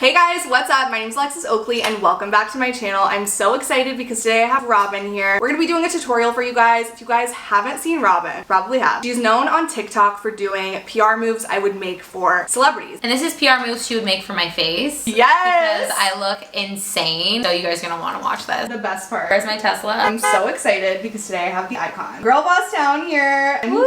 Hey guys, what's up? My name is Alexis Oakley and welcome back to my channel. I'm so excited because today I have Robin here. We're gonna be doing a tutorial for you guys. If you guys haven't seen Robin, probably have. She's known on TikTok for doing PR moves I would make for celebrities. And this is PR moves she would make for my face. Yes! Because I look insane. So you guys are gonna wanna watch this. The best part. Where's my Tesla? I'm so excited because today I have the icon. Girlbosstown here. I'm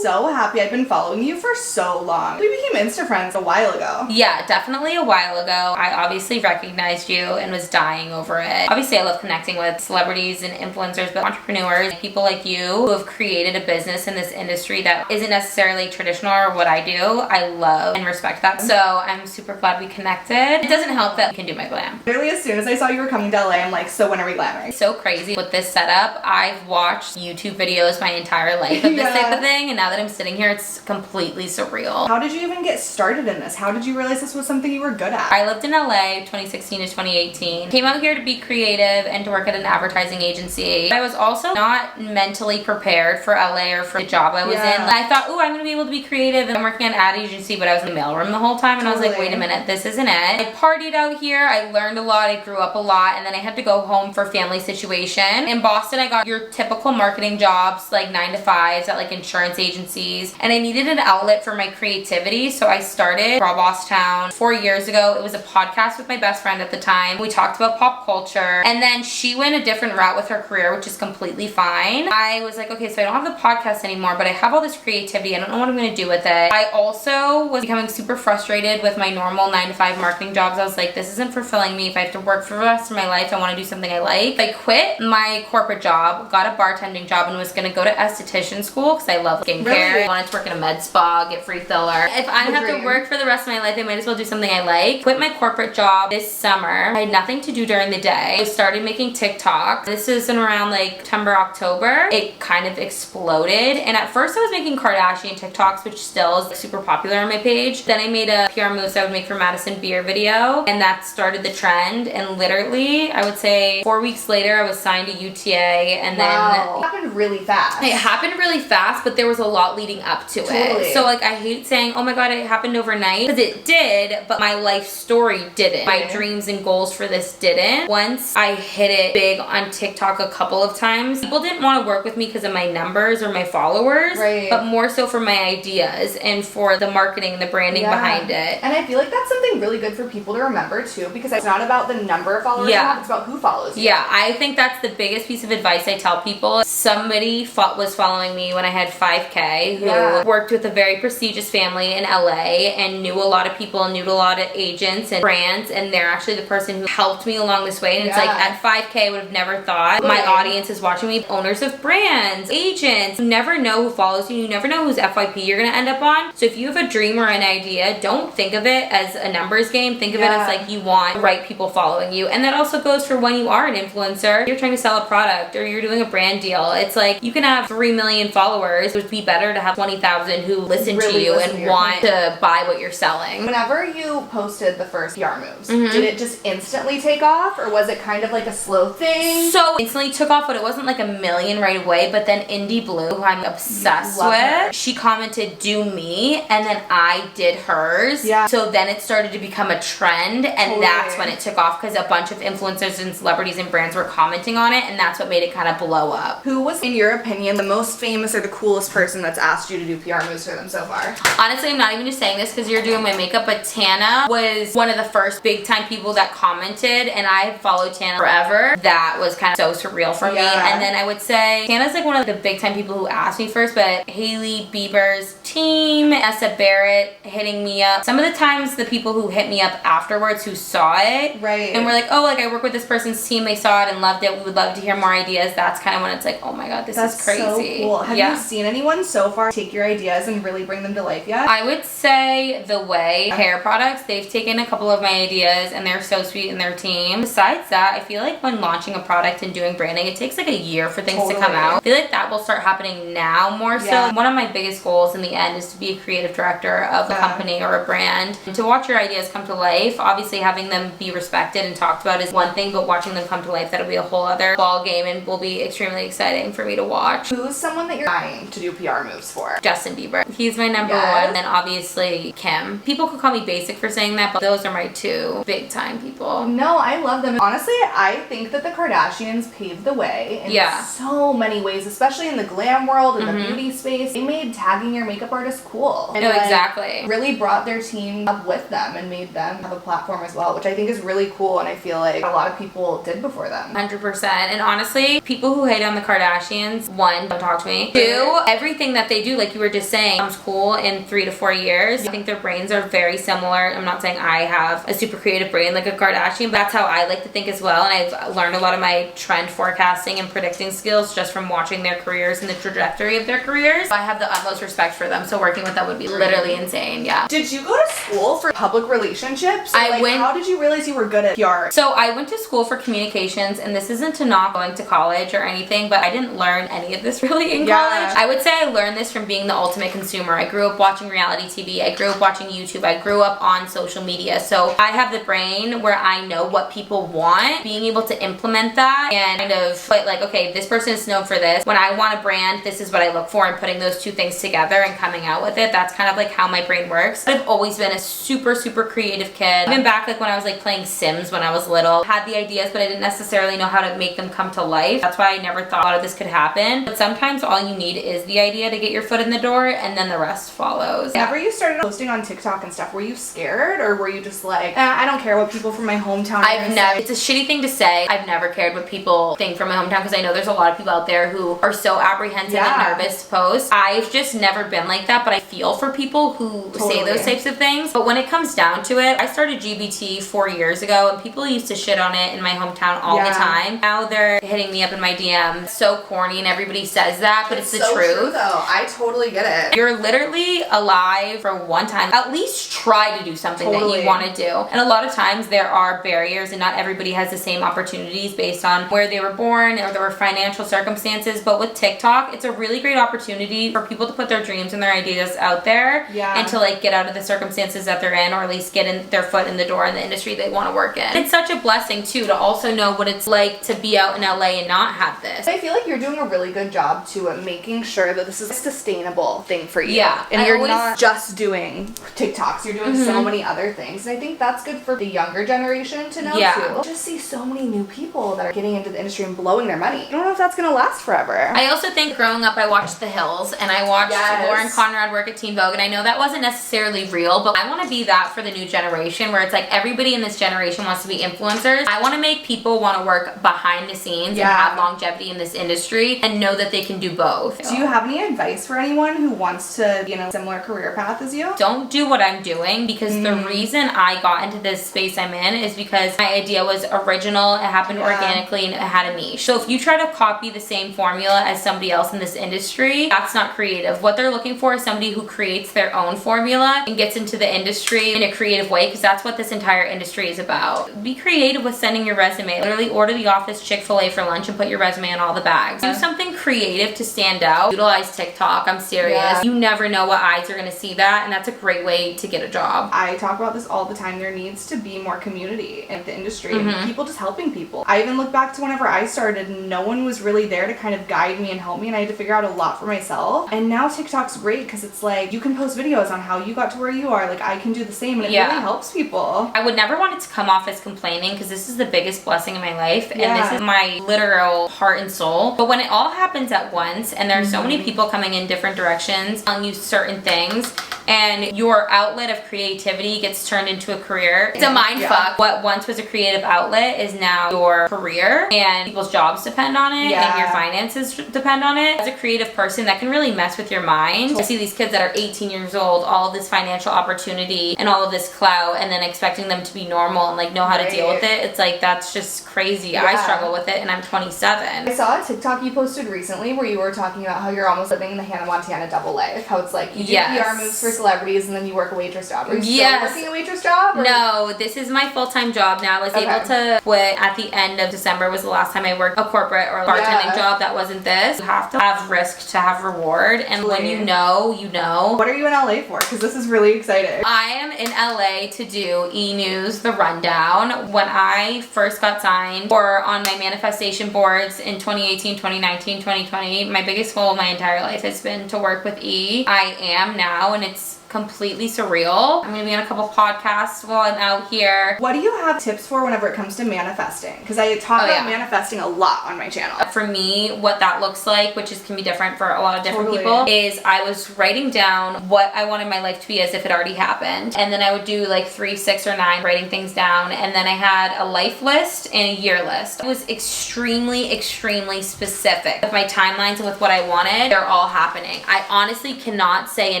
so happy. I've been following you for so long. We became Insta friends a while ago. Yeah, definitely a while ago. I obviously recognized you and was dying over it. Obviously I love connecting with celebrities and influencers, but entrepreneurs, people like you who have created a business in this industry that isn't necessarily traditional or what I do. I love and respect that. So I'm super glad we connected. It doesn't help that I can do my glam. Literally as soon as I saw you were coming to LA, I'm like, so when are we glamming? So crazy with this setup. I've watched YouTube videos my entire life of this type of thing, and now that I'm sitting here, it's completely surreal. How did you even get started in this? How did you realize this was something you were good at? I lived in LA 2016 to 2018. Came out here to be creative and to work at an advertising agency. I was also not mentally prepared for LA or for the job I was in. I thought, oh, I'm gonna be able to be creative and I'm working at an ad agency, but I was in the mailroom the whole time and I was like, wait a minute, this isn't it. I partied out here, I learned a lot, I grew up a lot, and then I had to go home for family situation. In Boston, I got your typical marketing jobs, like 9 to 5s at like insurance agencies, and I needed an outlet for my creativity, so I started Girlbosstown 4 years ago. It was a podcast with my best friend at the time. We talked about pop culture, and then she went a different route with her career, which is completely fine. I was like, okay, so I don't have the podcast anymore, but I have all this creativity. I don't know what I'm gonna do with it. I also was becoming super frustrated with my normal 9 to 5 marketing jobs. I was like, this isn't fulfilling me. If I have to work for the rest of my life, I want to do something I like. I quit my corporate job, got a bartending job, and was gonna go to esthetician school because I love skincare. Really? I wanted to work in a med spa, get free filler. If I have to work for the rest of my life, I might as well do something I like. Quit my corporate job this summer. I had nothing to do during the day. I started making TikTok. This is in around like September, October. It kind of exploded. And at first I was making Kardashian TikToks, which still is like super popular on my page. Then I made a PR moves I would make for Madison Beer video, and that started the trend. And literally, I would say 4 weeks later, I was signed to UTA, and then it happened really fast. It happened really fast, but there was a lot leading up to it. So like, I hate saying, oh my god, it happened overnight, because it did, but my life story didn't. My dreams and goals for this didn't. Once I hit it big on TikTok a couple of times, people didn't want to work with me because of my numbers or my followers, but more so for my ideas and for the marketing and the branding behind it. And I feel like that's something really good for people to remember too, because it's not about the number of followers you have, it's about who follows you. Yeah, I think that's the biggest piece of advice I tell people. Somebody was following me when I had 5K who worked with a very prestigious family in LA and knew a lot of people, knew a lot of agents and brands, and they're actually the person who helped me along this way. And it's like, at 5K, I would have never thought my audience is watching me. Owners of brands, agents, you never know who follows you, you never know whose FYP you're gonna end up on. So if you have a dream or an idea, don't think of it as a numbers game. Think of it as like, you want the right people following you. And that also goes for when you are an influencer, you're trying to sell a product or you're doing a brand deal. It's like, you can have 3 million followers. It would be better to have 20,000 who listen to you and want to buy what you're selling. Whenever you posted the first PR moves, did it just instantly take off, or was it kind of like a slow thing? So instantly took off, but it wasn't like a million right away. But then Indie Blue, who I'm obsessed with, she commented, do me, and then I did hers. So then it started to become a trend, and that's when it took off, because a bunch of influencers and celebrities and brands were commenting on it, and that's what made it kind of blow up. Who was, in your opinion, the most famous or the coolest person that's asked you to do PR moves for them so far? Honestly, I'm not even just saying this because you're doing my makeup, but Tana was one of the first big time people that commented, and I have followed Tana forever. That was kind of so surreal for me. And then I would say Tana's like one of the big time people who asked me first, but Hailey Bieber's team, Essa Barrett hitting me up. Some of the times the people who hit me up afterwards who saw it and were like, oh, like I work with this person's team, they saw it and loved it, we would love to hear more ideas. That's kind of when it's like, oh my god, this is crazy. So cool. Have you seen anyone so far take your ideas and really bring them to life yet? I would say The Way hair products, they've taken a couple of my ideas and they're so sweet in their team. Besides that, I feel like when launching a product and doing branding, it takes like a year for things to come out. I feel like that will start happening now more so. One of my biggest goals in the end is to be a creative director of a company or a brand. And to watch your ideas come to life, obviously having them be respected and talked about is one thing, but watching them come to life, that'll be a whole other ball game and will be extremely exciting for me to watch. Who's someone that you're dying to do PR moves for? Justin Bieber. He's my number one. And then obviously Kim. People could call me basic for saying that, but those are are my two big time people. No, I love them. Honestly, I think that the Kardashians paved the way in so many ways, especially in the glam world and the beauty space. They made tagging your makeup artist cool. And exactly. Really brought their team up with them and made them have a platform as well, which I think is really cool, and I feel like a lot of people did before them. 100%. And honestly, people who hate on the Kardashians, one, don't talk to me. Two, everything that they do, like you were just saying, comes cool in 3 to 4 years. I think their brains are very similar. I'm not saying I have a super creative brain like a Kardashian, but that's how I like to think as well. And I've learned a lot of my trend forecasting and predicting skills just from watching their careers and the trajectory of their careers. I have the utmost respect for them, so working with them would be literally insane. Yeah. Did you go to school for public relationships? How did you realize you were good at PR? So I went to school for communications, and this isn't to not going to college or anything, but I didn't learn any of this really in college. I would say I learned this from being the ultimate consumer. I grew up watching reality TV. I grew up watching YouTube. I grew up on social media. So I have the brain where I know what people want, being able to implement that and kind of put like, okay, this person is known for this. When I want a brand, this is what I look for, and putting those two things together and coming out with it. That's kind of like how my brain works. I've always been a super creative kid. Even back like when I was like playing Sims when I was little. Had the ideas, but I didn't necessarily know how to make them come to life. That's why I never thought a lot of this could happen. But sometimes all you need is the idea to get your foot in the door, and then the rest follows. Whenever you started posting on TikTok and stuff, were you scared, or were you just like, I don't care what people from my hometown I've never, it's a shitty thing to say. I've never cared what people think from my hometown, because I know there's a lot of people out there who are so apprehensive and nervous to post. I've just never been like that, but I feel for people who say those types of things. But when it comes down to it, I started GBT 4 years ago, and people used to shit on it in my hometown all the time. Now they're hitting me up in my DM. So corny, and everybody says that, but it's the truth. True, though. I totally get it. You're literally alive for one time. At least try to do something that you want to do. And a lot of times there are barriers, and not everybody has the same opportunities based on where they were born or their financial circumstances. But with TikTok, it's a really great opportunity for people to put their dreams and their ideas out there and to like get out of the circumstances that they're in, or at least get in their foot in the door in the industry they want to work in. It's such a blessing too to also know what it's like to be out in LA and not have this. I feel like you're doing a really good job to making sure that this is a sustainable thing for you. Yeah. And you're not just doing TikToks, you're doing so many other things. And I think that's good for the younger generation to know too. I just see so many new people that are getting into the industry and blowing their money. I don't know if that's gonna last forever. I also think growing up I watched The Hills, and I watched Lauren Conrad work at Teen Vogue, and I know that wasn't necessarily real, but I want to be that for the new generation, where it's like everybody in this generation wants to be influencers. I want to make people want to work behind the scenes and have longevity in this industry and know that they can do both. Do you have any advice for anyone who wants to be in a similar career path as you? Don't do what I'm doing, because the reason I got into this space I'm in is because my idea was original, it happened organically, and it had a niche. So if you try to copy the same formula as somebody else in this industry, that's not creative. What they're looking for is somebody who creates their own formula and gets into the industry in a creative way, because that's what this entire industry is about. Be creative with sending your resume. Literally order the office Chick-fil-A for lunch and put your resume on all the bags. Do something creative to stand out. Utilize TikTok. I'm serious. You never know what eyes are going to see that, and that's a great way to get a job. I talk about this all the time. There needs to be more community in the industry and people just helping people. I even look back to whenever I started, no one was really there to kind of guide me and help me, and I had to figure out a lot for myself. And now TikTok's great because it's like you can post videos on how you got to where you are. Like I can do the same, and it really helps people. I would never want it to come off as complaining, because this is the biggest blessing in my life, and this is my literal heart and soul. But when it all happens at once, and there are so many people coming in different directions telling you certain things, and your outlet of creativity gets turned into a career, it's a mind fuck. What once was a creative outlet is now your career, and people's jobs depend on it, and your finances depend on it. As a creative person, that can really mess with your mind. I see these kids that are 18 years old, all of this financial opportunity and all of this clout, and then expecting them to be normal and like know how to deal with it. It's like, that's just crazy. I struggle with it, and I'm 27. I saw a TikTok you posted recently where you were talking about how you're almost living the Hannah Montana double life. How it's like you do PR moves for celebrities and then you work a waitress job. Are you still working a waitress job? Or? No, this is my full-time job now. I was able to quit at the end of December was the last time I worked a corporate or bartending job that wasn't this. You have to have risk to have reward, and when you know, you know. What are you in LA for? Because this is really exciting. I am in LA to do E-News The Rundown. When I first got signed or on my manifestation boards in 2018, 2019, 2020, my biggest goal of my entire life has been to work with E. I am now, and it's completely surreal. I'm gonna be on a couple podcasts while I'm out here. What do you have tips for whenever it comes to manifesting? Because I talk about manifesting a lot on my channel. For me, what that looks like, which can be different for a lot of different people, is I was writing down what I wanted my life to be as if it already happened. And then I would do like 3, 6, or 9 writing things down. And then I had a life list and a year list. It was extremely, extremely specific. With my timelines and with what I wanted, they're all happening. I honestly cannot say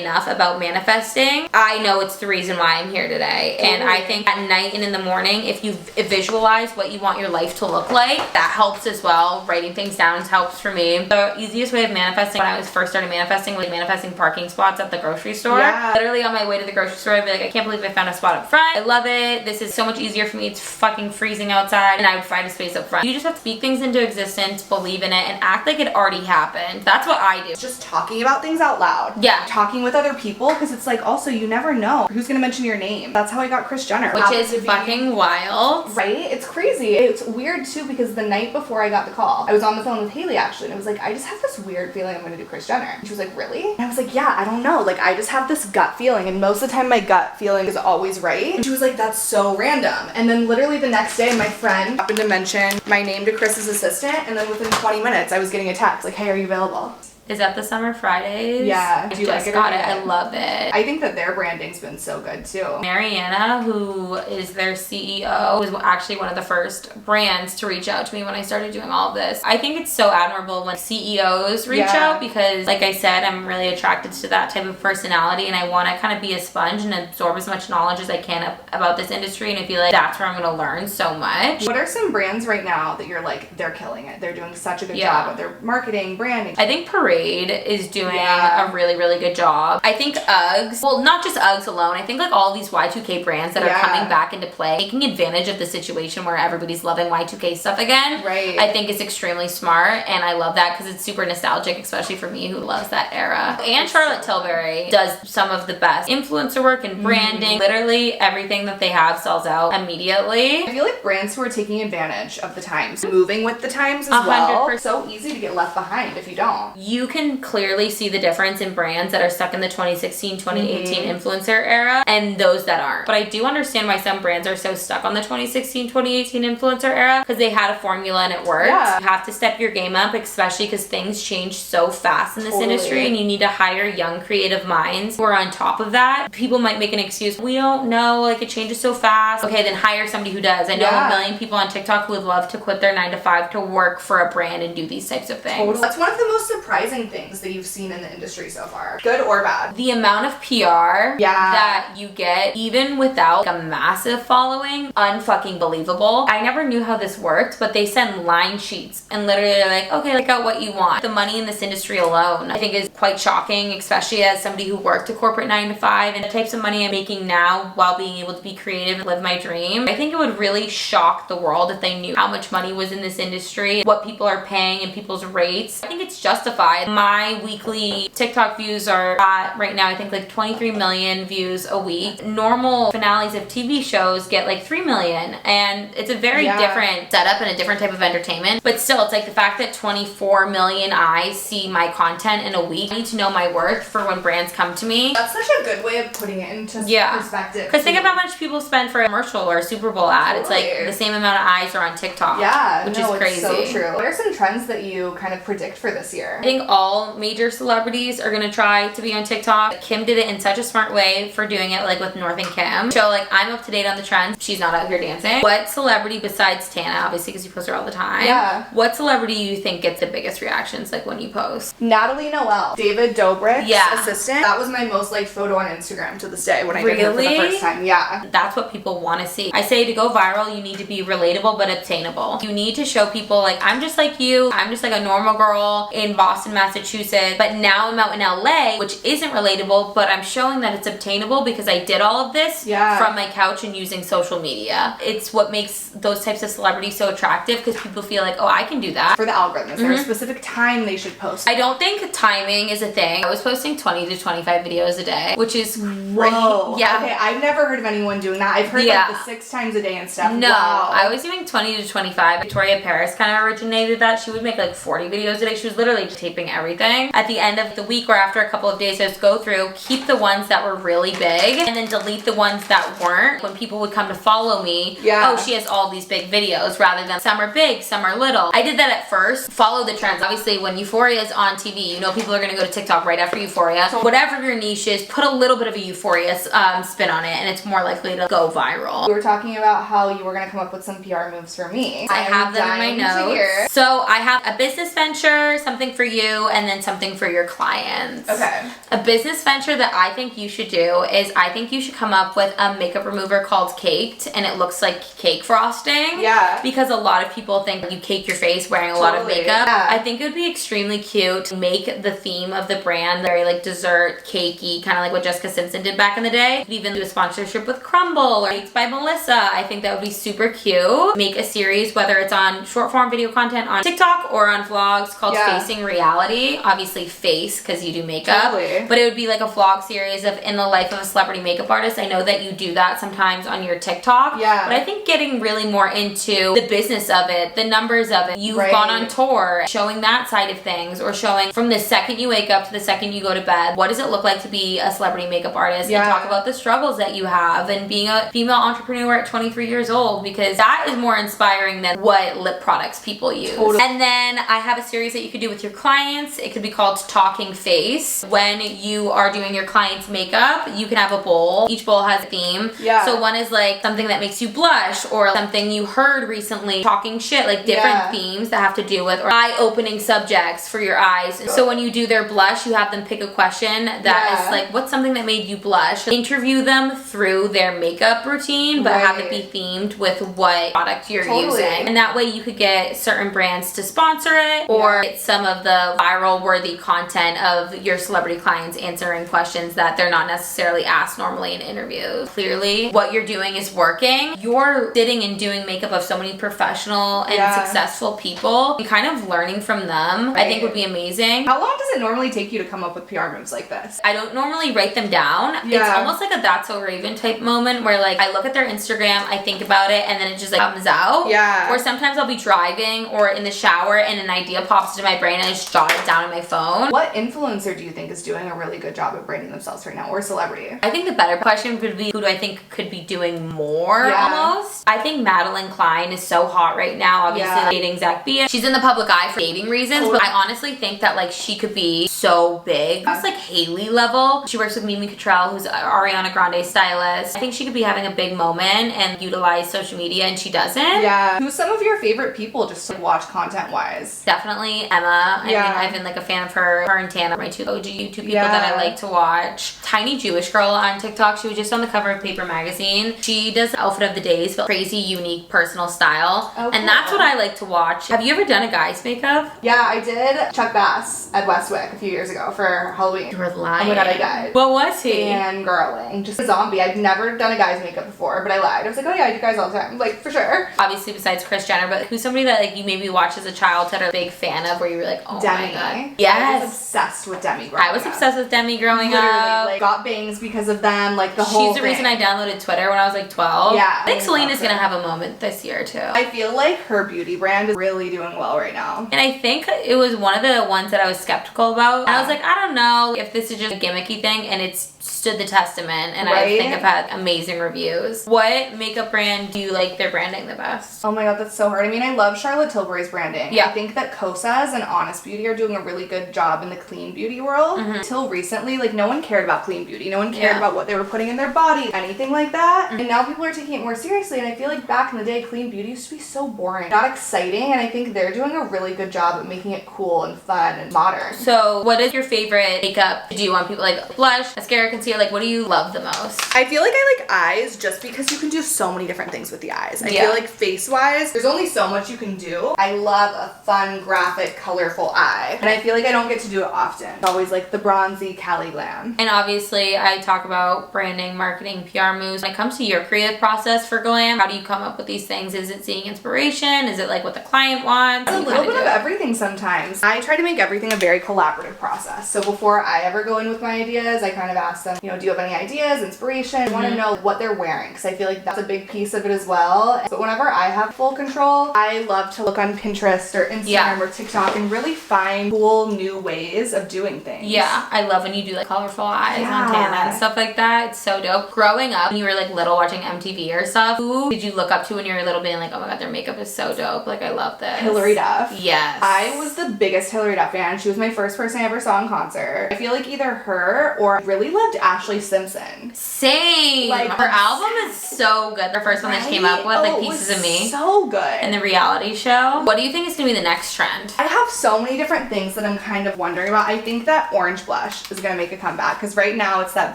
enough about manifesting. I know it's the reason why I'm here today. And I think at night and in the morning, if you visualize what you want your life to look like, that helps as well. Writing things down helps for me. The easiest way of manifesting when I was first started manifesting was manifesting parking spots at the grocery store. Literally on my way to the grocery store, I'd be like, I can't believe I found a spot up front. I love it. This is so much easier for me. It's fucking freezing outside. And I would find a space up front. You just have to speak things into existence, believe in it, and act like it already happened. That's what I do. Just talking about things out loud. Yeah. Talking with other people, because it's like also you never know who's gonna mention your name. That's how I got Kris Jenner. Which is fucking wild. Right? It's crazy. It's weird too because the night before I got the call, I was on the phone with Haley actually, and I was like, I just have this weird feeling I'm gonna do Kris Jenner. And she was like, really? And I was like, yeah, I don't know. Like, I just have this gut feeling, and most of the time my gut feeling is always right. And she was like, that's so random. And then literally the next day, my friend happened to mention my name to Chris's assistant, and then within 20 minutes, I was getting a text like, hey, are you available? Is that the Summer Fridays? Yeah. I just got it. I love it. I think that their branding's been so good too. Mariana, who is their CEO, was actually one of the first brands to reach out to me when I started doing all of this. I think it's so admirable when CEOs reach out because, like I said, I'm really attracted to that type of personality, and I want to kind of be a sponge and absorb as much knowledge as I can about this industry, and I feel like that's where I'm going to learn so much. What are some brands right now that you're like, they're killing it? They're doing such a good job with their marketing, branding. I think Parade is doing a really, really good job. I think Uggs, well, not just Uggs alone, I think like all these Y2K brands that are coming back into play, taking advantage of the situation where everybody's loving Y2K stuff again. Right. I think it's extremely smart, and I love that because it's super nostalgic, especially for me who loves that era. And Charlotte Tilbury does some of the best influencer work and branding. Literally everything that they have sells out immediately. I feel like brands who are taking advantage of the times, moving with the times as well. 100%. So easy to get left behind if you don't. You can clearly see the difference in brands that are stuck in the 2016, 2018 influencer era and those that aren't. But I do understand why some brands are so stuck on the 2016, 2018 influencer era because they had a formula and it worked. You have to step your game up, especially because things change so fast in this industry, and you need to hire young creative minds who are on top of that. People might make an excuse, we don't know, like it changes so fast. Okay, then hire somebody who does. I know a million people on TikTok who would love to quit their 9-to-5 to work for a brand and do these types of things. That's one of the most surprising things that you've seen in the industry so far, good or bad. The amount of PR that you get, even without a massive following, unfucking believable. I never knew how this worked, but they send line sheets and literally they're like, okay, pick out what you want. The money in this industry alone, I think, is quite shocking, especially as somebody who worked a corporate 9-to-5, and the types of money I'm making now while being able to be creative and live my dream. I think it would really shock the world if they knew how much money was in this industry, what people are paying and people's rates. I think it's justified. My weekly TikTok views are at right now, I think like 23 million views a week. Normal finales of TV shows get like 3 million, and it's a very different setup and a different type of entertainment. But still, it's like the fact that 24 million eyes see my content in a week. I need to know my worth for when brands come to me. That's such a good way of putting it into perspective. Because think of how much people spend for a commercial or a Super Bowl ad. It's like the same amount of eyes are on TikTok. Which is crazy. It's so true. What are some trends that you kind of predict for this year? I think all major celebrities are gonna try to be on TikTok. Kim did it in such a smart way for doing it, like with North and Kim. So like, I'm up to date on the trends. She's not out here dancing. What celebrity besides Tana, obviously because you post her all the time, what celebrity you think gets the biggest reactions like when you post? Natalie Noel, David Dobrik's assistant. That was my most liked photo on Instagram to this day when I did it for the first time. That's what people want to see. I say to go viral, you need to be relatable but obtainable. You need to show people like, I'm just like you. I'm just like a normal girl in Boston, Massachusetts, but now I'm out in LA, which isn't relatable, but I'm showing that it's obtainable because I did all of this from my couch and using social media. It's what makes those types of celebrities so attractive because people feel like, oh, I can do that. For the algorithms, there's a specific time they should post. I don't think timing is a thing. I was posting 20 to 25 videos a day, which is whoa. Okay, I've never heard of anyone doing that. I've heard like the 6 times a day and stuff. No, I was doing 20 to 25. Victoria Paris kind of originated that. She would make like 40 videos a day. She was literally taping tracking everything. At the end of the week or after a couple of days, just go through, keep the ones that were really big, and then delete the ones that weren't. When people would come to follow me, oh, she has all these big videos, rather than some are big, some are little. I did that at first. Follow the trends. Obviously, when Euphoria is on TV, you know people are gonna go to TikTok right after Euphoria. So whatever your niche is, put a little bit of a Euphoria spin on it, and it's more likely to go viral. We were talking about how you were gonna come up with some PR moves for me. I have them in my notes. So I have a business venture, something for you, and then something for your clients. Okay. A business venture that I think you should do is I think you should come up with a makeup remover called Caked, and it looks like cake frosting. Yeah. Because a lot of people think you cake your face wearing a lot of makeup. Yeah. I think it would be extremely cute to make the theme of the brand very like dessert, cakey, kind of like what Jessica Simpson did back in the day. You could even do a sponsorship with Crumble or Baked by Melissa. I think that would be super cute. Make a series, whether it's on short form video content on TikTok or on vlogs, called Facing Reality. Obviously face, because you do makeup. Totally. But it would be like a vlog series of in the life of a celebrity makeup artist. I know that you do that sometimes on your TikTok. Yeah. But I think getting really more into the business of it, the numbers of it. You've gone on tour, showing that side of things, or showing from the second you wake up to the second you go to bed, what does it look like to be a celebrity makeup artist? And talk about the struggles that you have, and being a female entrepreneur at 23 years old, because that is more inspiring than what lip products people use. Totally. And then I have a series that you could do with your clients. It could be called Talking Face. When you are doing your client's makeup, you can have a bowl. Each bowl has a theme. Yeah. So one is like something that makes you blush, or something you heard recently, talking shit, like different themes that have to do with, or eye-opening subjects for your eyes. So when you do their blush, you have them pick a question that is like, what's something that made you blush? Interview them through their makeup routine, but have it be themed with what product you're using. And that way you could get certain brands to sponsor it, or get some of the viral worthy content of your celebrity clients answering questions that they're not necessarily asked normally in interviews. Clearly, what you're doing is working. You're sitting and doing makeup of so many professional and successful people, and kind of learning from them, I think would be amazing. How long does it normally take you to come up with PR moves like this? I don't normally write them down. It's almost like a That's So Raven type moment, where like I look at their Instagram, I think about it, and then it just like comes out. Or sometimes I'll be driving or in the shower and an idea pops into my brain and I just jot it down on my phone. What influencer do you think is doing a really good job of branding themselves right now, or celebrity? I think the better question would be, who do I think could be doing more almost? I think Madeline Klein is so hot right now, obviously dating Zach Bia. She's in the public eye for dating reasons, but I honestly think that like she could be so big. It's like Hailey level. She works with Mimi Cottrell, who's Ariana Grande's stylist. I think she could be having a big moment and utilize social media, and she doesn't. Who's some of your favorite people just to watch content wise? Definitely Emma. I mean, I've been like a fan of her. Her and Tana are my two OG YouTube people that I like to watch. Tiny Jewish girl on TikTok. She was just on the cover of Paper Magazine. She does the outfit of the days, but crazy, unique, personal style. And that's what I like to watch. Have you ever done a guy's makeup? Yeah, I did Chuck Bass at Westwick a few years ago for Halloween. You were lying. Oh my god, I died. What was he? Fangirling. Just a zombie. I'd never done a guy's makeup before, but I lied. I was like, oh yeah, I do guys all the time. Like, for sure. Obviously, besides Kris Jenner, but who's somebody that like you maybe watched as a childhood or a big fan of, where you were like, oh Demi. my god. Yes. I was obsessed with Demi growing up. I was obsessed with Demi growing Literally, up. like, got bangs because of them, like the whole She's the reason I downloaded Twitter when I was like 12. Yeah. I think Selena's gonna have a moment this year too. I feel like her beauty brand is really doing well right now. And I think it was one of the ones that I was skeptical about. And I was like, I don't know if this is just a gimmicky thing, and it's stood the testament, and I think I've had amazing reviews. What makeup brand do you like their branding the best? Oh my god, that's so hard. I mean, I love Charlotte Tilbury's branding. I think that Kosas and Honest Beauty are doing a really good job in the clean beauty world. Until recently, like, no one cared about clean beauty. No one cared about what they were putting in their body, anything like that. And now people are taking it more seriously, and I feel like back in the day, clean beauty used to be so boring, not exciting, and I think they're doing a really good job at making it cool and fun and modern. So what is your favorite makeup to do on people? Like blush, mascara, concealer, like what do you love the most? I feel like I like eyes just because you can do so many different things with the eyes. I feel like face-wise, there's only so much you can do. I love a fun, graphic, colorful eye, and I feel like I don't get to do it often. It's always like the bronzy Cali glam. And obviously I talk about branding, marketing, PR moves. When it comes to your creative process for glam, how do you come up with these things? Is it seeing inspiration? Is it like what the client wants? It's a little bit of everything sometimes. I try to make everything a very collaborative process. So before I ever go in with my ideas, I kind of ask them, you know, do you have any ideas, inspiration? I want to know what they're wearing, because I feel like that's a big piece of it as well. But whenever I have full control, I love to look on Pinterest or Instagram or TikTok and really find find cool new ways of doing things. Yeah, I love when you do like colorful eyes Yeah. on Tana and stuff like that. It's so dope. Growing up, when you were like little watching MTV or stuff, who did you look up to when you were little being like, oh my god, their makeup is so dope. Like, I love this. Hilary Duff. Yes. I was the biggest Hilary Duff fan. She was my first person I ever saw in concert. I feel like either her or I really loved Ashley Simpson. Same. Like, her album is so good. The first one that she came up with, like Pieces of Me. So good. And the reality show. What do you think is going to be the next trend? I have so many different things that I'm kind of wondering about. I think that orange blush is going to make a comeback because right now it's that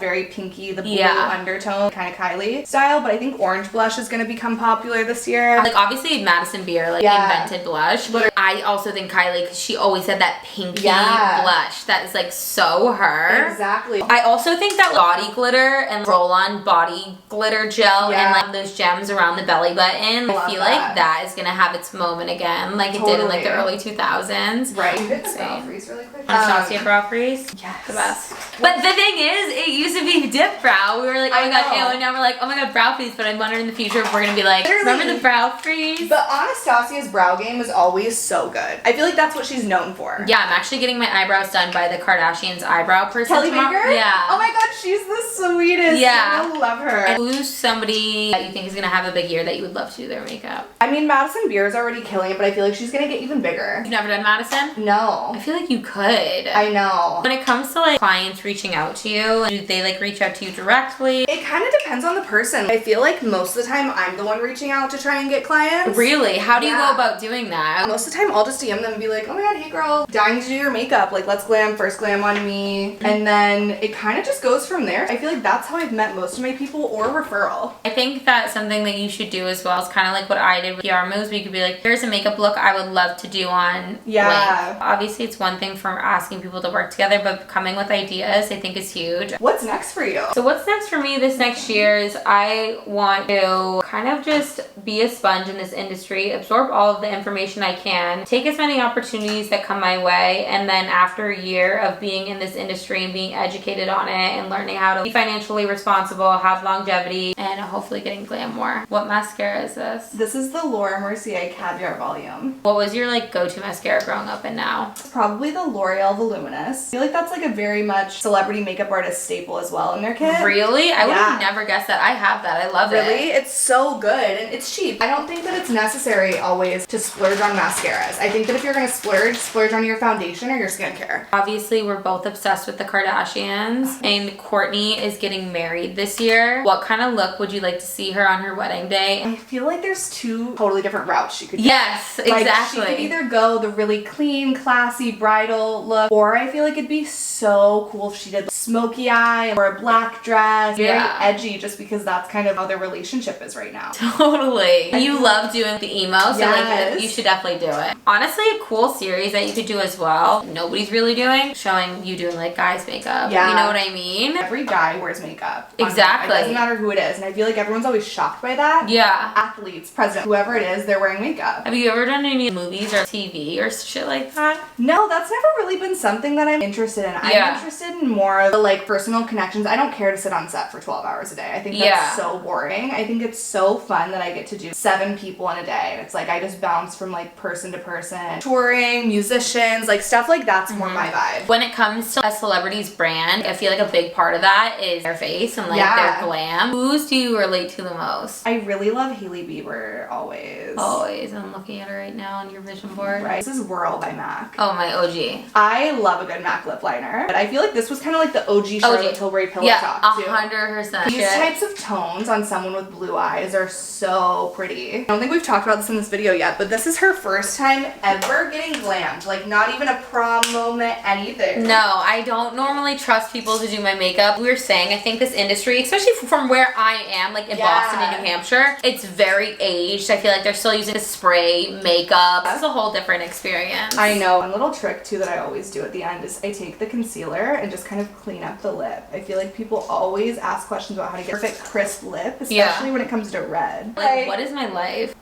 very pinky, the blue undertone, kind of Kylie style, but I think orange blush is going to become popular this year. Like, obviously Madison Beer invented blush. Literally. I also think Kylie, because she always had that pinky blush that is like so her. Exactly. I also think that body glitter and roll-on body glitter gel and like those gems around the belly button, I feel like that is gonna have its moment again, like it did in like the early 2000s. Right. You did the brow freeze really quick. Anastasia brow freeze. Yes. The best. But the thing is, it used to be dip brow. We were like, oh my god, ew, and now we're like, oh my god, brow freeze. But I'm wondering in the future if we're gonna be like, remember the brow freeze? But Anastasia's brow game was always so good. I feel like that's what she's known for. Yeah, I'm actually getting my eyebrows done by the Kardashians eyebrow person. Kelly Baker? Yeah. Oh my god, she's the sweetest. Yeah. I love her. And who's somebody that you think is gonna have a big year that you would love to do their makeup? I mean, Madison Beer is already killing it, but I feel like she's gonna get even bigger. You've never done Madison? No. I feel like you could. I know. When it comes to like clients reaching out to you, do they like reach out to you directly? It kind of depends on the person. I feel like most of the time I'm the one reaching out to try and get clients. Really? How do you go about doing that? Most of the time I'll just DM them and be like, oh my god, hey girl, dying to do your makeup. Like, let's first glam on me. And then it kind of just goes from there. I feel like that's how I've met most of my people or referral. I think that's something that you should do as well. It's kind of like what I did with PR moves. We could be like, here's a makeup look I would love to do on blank. Obviously, it's one thing for asking people to work together, but coming with ideas, I think is huge. What's next for you? So what's next for me this next year is I want to kind of just be a sponge in this industry, absorb all of the information I can, take as many opportunities that come my way, and then after a year of being in this industry and being educated on it and learning how to be financially responsible, have longevity, and hopefully getting glam more. What mascara is this? This is the Laura Mercier Caviar Volume. What was your like go-to mascara growing up and now? It's probably the L'Oreal Voluminous. I feel like that's like a very much celebrity makeup artist staple as well in their kit. Really? I would have never guessed that. I have that. I love it. Really? It's so good and it's cheap. I don't think that it's necessary always to splurge on mascaras. I think that if you're gonna splurge on your foundation or your skincare. Obviously, we're both obsessed with the Kardashians, and Kourtney is getting married this year. What kind of look would you like to see her on her wedding day? I feel like there's two totally different routes she could go. Yes, exactly. Like, she could either go the really clean, classy, bridal look, or I feel like it'd be so cool if she did smoky eye or a black dress, very edgy, just because that's kind of how their relationship is right now. Totally. You love doing the emo, so like you should definitely do it. Honestly, a cool series that you could do as well, nobody's really doing, showing you doing like guys makeup. Yeah. You know what I mean? Every guy wears makeup. Exactly. It doesn't matter who it is, and I feel like everyone's always shocked by that. Yeah. Athletes, president, whoever it is, they're wearing makeup. Have you ever done any movies or TV or shit like that? No, that's never really been something that I'm interested in. I'm interested in more of the like personal connections. I don't care to sit on set for 12 hours a day. I think that's so boring. I think it's so fun that I get to do 7 people in a day. And it's like I just bounce from like person to person. Touring, musicians, like stuff like that's more my vibe. When it comes to a celebrity's brand, I feel like a big part of that is their face and like their glam. Whose do you relate to the most? I really love Hailey Bieber always. Always. I'm looking at her right now on your vision board. Right. This is Whirl by MAC. Oh, my OG. I love a good MAC lip liner. But I feel like this was kind of like the OG Charlotte Tilbury Pillow Talk too. 100%. These types of tones on someone with blue eyes are so pretty. I don't think we've talked about this in this video yet, but this is her first time ever getting glammed. Like not even a prom moment, anything. No, I don't normally trust people to do my makeup. We were saying, I think this industry, especially from where I am, like in Boston and New Hampshire, it's very aged. I feel like they're still using the spray makeup. This is a whole different experience. I know. One little trick too that I always do at the end is I take the concealer and just kind of clean up the lip. I feel like people always ask questions about how to get a perfect crisp lip, especially when it comes to red. Like, what is my life?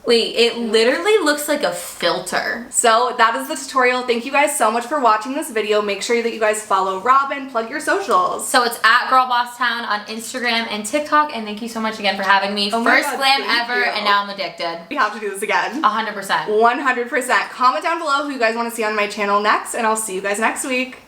Wait, it literally looks like a filter. So that is the tutorial. Thank you guys so much for watching this video. Make sure that you guys follow Robin, plug your socials. So it's at Girlbosstown on Instagram and TikTok, and thank you so much again for having me. Oh my First God, glam thank ever, you. and now I'm addicted. We have to do this again. 100%. 100%. Comment down below who you guys want to see on my channel next, and I'll see you guys next week.